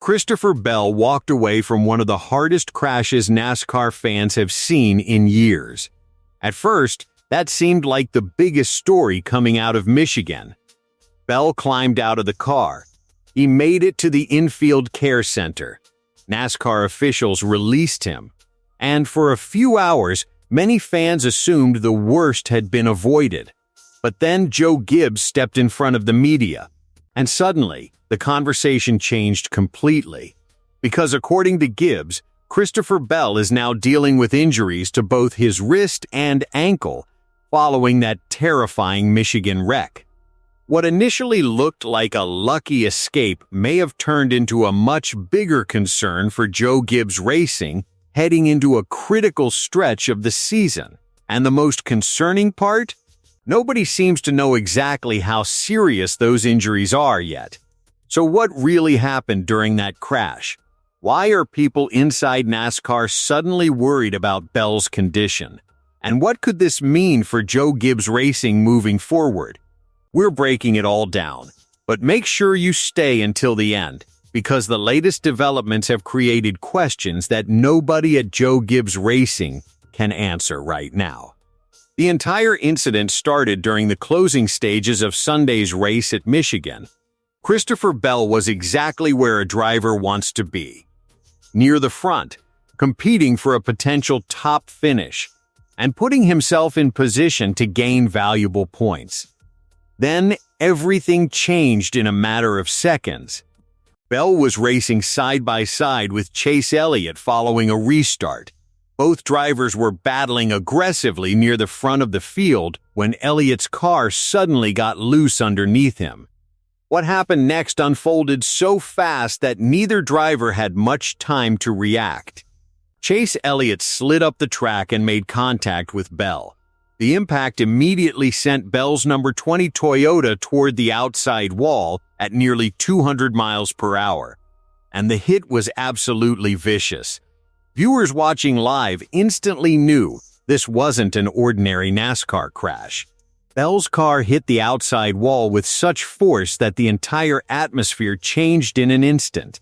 Christopher Bell walked away from one of the hardest crashes NASCAR fans have seen in years. At first, that seemed like the biggest story coming out of Michigan. Bell climbed out of the car. He made it to the infield care center. NASCAR officials released him. And for a few hours, many fans assumed the worst had been avoided. But then Joe Gibbs stepped in front of the media. And suddenly, the conversation changed completely. Because according to Gibbs, Christopher Bell is now dealing with injuries to both his wrist and ankle following that terrifying Michigan wreck. What initially looked like a lucky escape may have turned into a much bigger concern for Joe Gibbs Racing heading into a critical stretch of the season. And the most concerning part? Nobody seems to know exactly how serious those injuries are yet. So what really happened during that crash? Why are people inside NASCAR suddenly worried about Bell's condition? And what could this mean for Joe Gibbs Racing moving forward? We're breaking it all down, but make sure you stay until the end, because the latest developments have created questions that nobody at Joe Gibbs Racing can answer right now. The entire incident started during the closing stages of Sunday's race at Michigan. Christopher Bell was exactly where a driver wants to be, near the front, competing for a potential top finish, and putting himself in position to gain valuable points. Then, everything changed in a matter of seconds. Bell was racing side by side with Chase Elliott following a restart. Both drivers were battling aggressively near the front of the field when Elliott's car suddenly got loose underneath him. What happened next unfolded so fast that neither driver had much time to react. Chase Elliott slid up the track and made contact with Bell. The impact immediately sent Bell's number 20 Toyota toward the outside wall at nearly 200 miles per hour. And the hit was absolutely vicious. Viewers watching live instantly knew this wasn't an ordinary NASCAR crash. Bell's car hit the outside wall with such force that the entire atmosphere changed in an instant.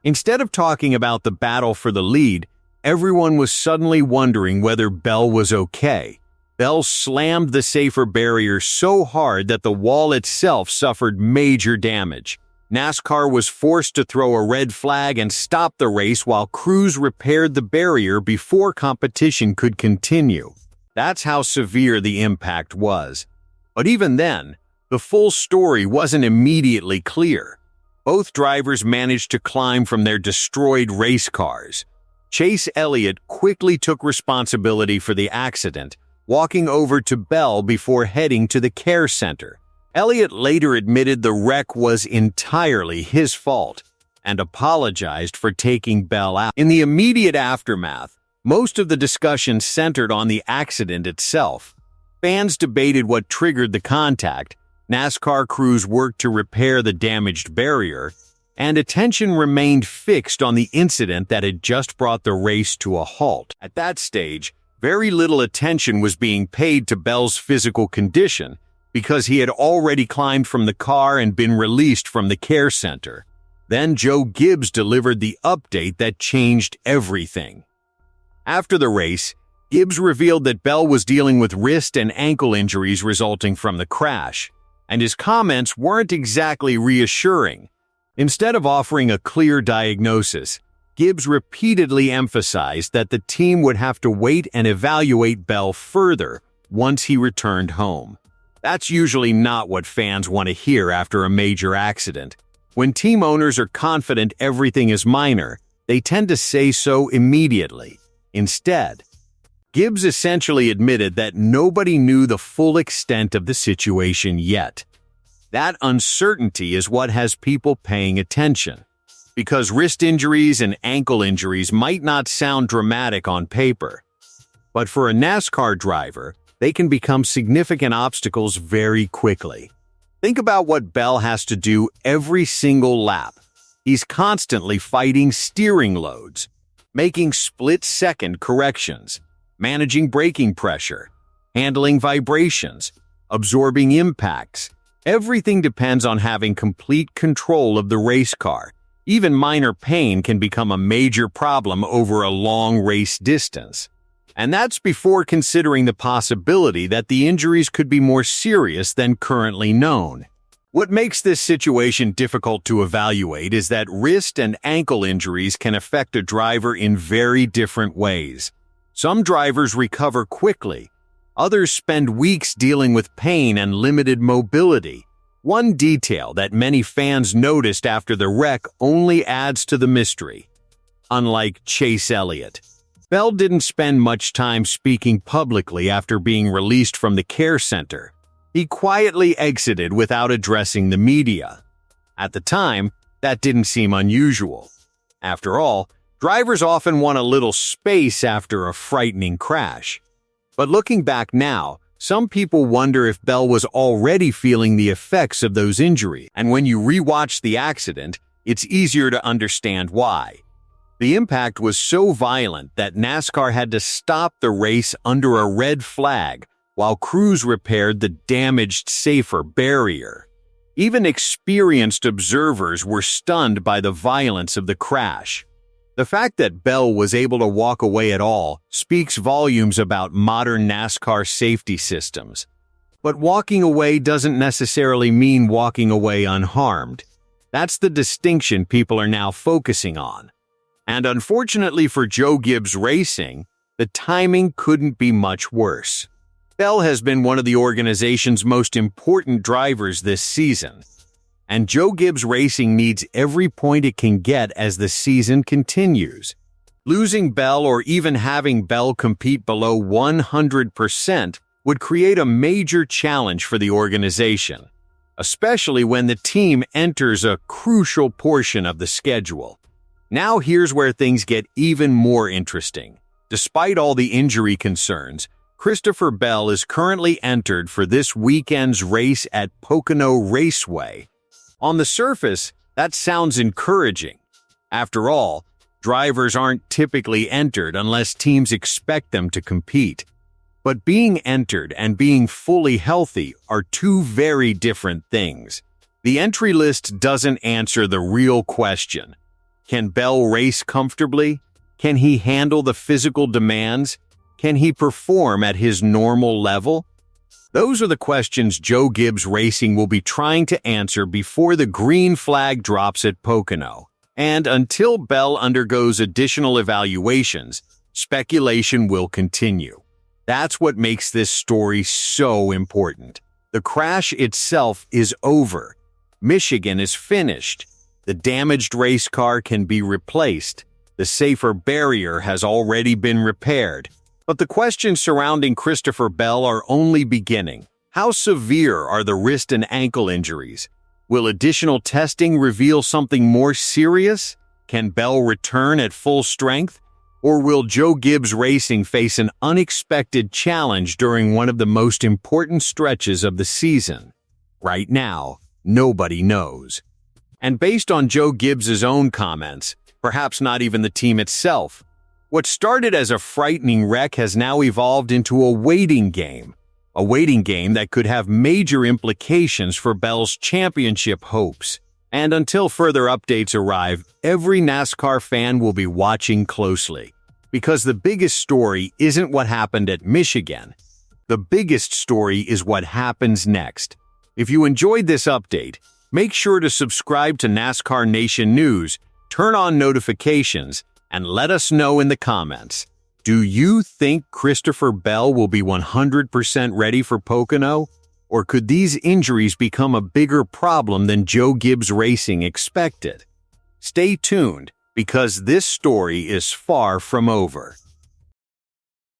Instead of talking about the battle for the lead, everyone was suddenly wondering whether Bell was okay. Bell slammed the safer barrier so hard that the wall itself suffered major damage. NASCAR was forced to throw a red flag and stop the race while crews repaired the barrier before competition could continue. That's how severe the impact was. But even then, the full story wasn't immediately clear. Both drivers managed to climb from their destroyed race cars. Chase Elliott quickly took responsibility for the accident, walking over to Bell before heading to the care center. Elliott later admitted the wreck was entirely his fault and apologized for taking Bell out. In the immediate aftermath, most of the discussion centered on the accident itself. Fans debated what triggered the contact, NASCAR crews worked to repair the damaged barrier, and attention remained fixed on the incident that had just brought the race to a halt. At that stage, very little attention was being paid to Bell's physical condition because he had already climbed from the car and been released from the care center. Then Joe Gibbs delivered the update that changed everything. After the race, Gibbs revealed that Bell was dealing with wrist and ankle injuries resulting from the crash, and his comments weren't exactly reassuring. Instead of offering a clear diagnosis, Gibbs repeatedly emphasized that the team would have to wait and evaluate Bell further once he returned home. That's usually not what fans want to hear after a major accident. When team owners are confident everything is minor, they tend to say so immediately. Instead, Gibbs essentially admitted that nobody knew the full extent of the situation yet. That uncertainty is what has people paying attention. Because wrist injuries and ankle injuries might not sound dramatic on paper, but for a NASCAR driver, they can become significant obstacles very quickly. Think about what Bell has to do every single lap. He's constantly fighting steering loads, making split-second corrections, managing braking pressure, handling vibrations, absorbing impacts. Everything depends on having complete control of the race car. Even minor pain can become a major problem over a long race distance. And that's before considering the possibility that the injuries could be more serious than currently known. What makes this situation difficult to evaluate is that wrist and ankle injuries can affect a driver in very different ways. Some drivers recover quickly. Others spend weeks dealing with pain and limited mobility. One detail that many fans noticed after the wreck only adds to the mystery. Unlike Chase Elliott, Bell didn't spend much time speaking publicly after being released from the care center. He quietly exited without addressing the media. At the time, that didn't seem unusual. After all, drivers often want a little space after a frightening crash. But looking back now, some people wonder if Bell was already feeling the effects of those injuries. And when you rewatch the accident, it's easier to understand why. The impact was so violent that NASCAR had to stop the race under a red flag while crews repaired the damaged safer barrier. Even experienced observers were stunned by the violence of the crash. The fact that Bell was able to walk away at all speaks volumes about modern NASCAR safety systems. But walking away doesn't necessarily mean walking away unharmed. That's the distinction people are now focusing on. And unfortunately for Joe Gibbs Racing, the timing couldn't be much worse. Bell has been one of the organization's most important drivers this season, and Joe Gibbs Racing needs every point it can get as the season continues. Losing Bell or even having Bell compete below 100% would create a major challenge for the organization, especially when the team enters a crucial portion of the schedule. Now here's where things get even more interesting. Despite all the injury concerns, Christopher Bell is currently entered for this weekend's race at Pocono Raceway. On the surface, that sounds encouraging. After all, drivers aren't typically entered unless teams expect them to compete. But being entered and being fully healthy are two very different things. The entry list doesn't answer the real question. Can Bell race comfortably? Can he handle the physical demands? Can he perform at his normal level? Those are the questions Joe Gibbs Racing will be trying to answer before the green flag drops at Pocono. And until Bell undergoes additional evaluations, speculation will continue. That's what makes this story so important. The crash itself is over. Michigan is finished. The damaged race car can be replaced. The safer barrier has already been repaired. But the questions surrounding Christopher Bell are only beginning. How severe are the wrist and ankle injuries? Will additional testing reveal something more serious? Can Bell return at full strength? Or will Joe Gibbs Racing face an unexpected challenge during one of the most important stretches of the season? Right now, nobody knows. And based on Joe Gibbs' own comments, perhaps not even the team itself, what started as a frightening wreck has now evolved into a waiting game that could have major implications for Bell's championship hopes. And until further updates arrive, every NASCAR fan will be watching closely. Because the biggest story isn't what happened at Michigan. The biggest story is what happens next. If you enjoyed this update, make sure to subscribe to NASCAR Nation News, turn on notifications, and let us know in the comments. Do you think Christopher Bell will be 100% ready for Pocono? Or could these injuries become a bigger problem than Joe Gibbs Racing expected? Stay tuned, because this story is far from over.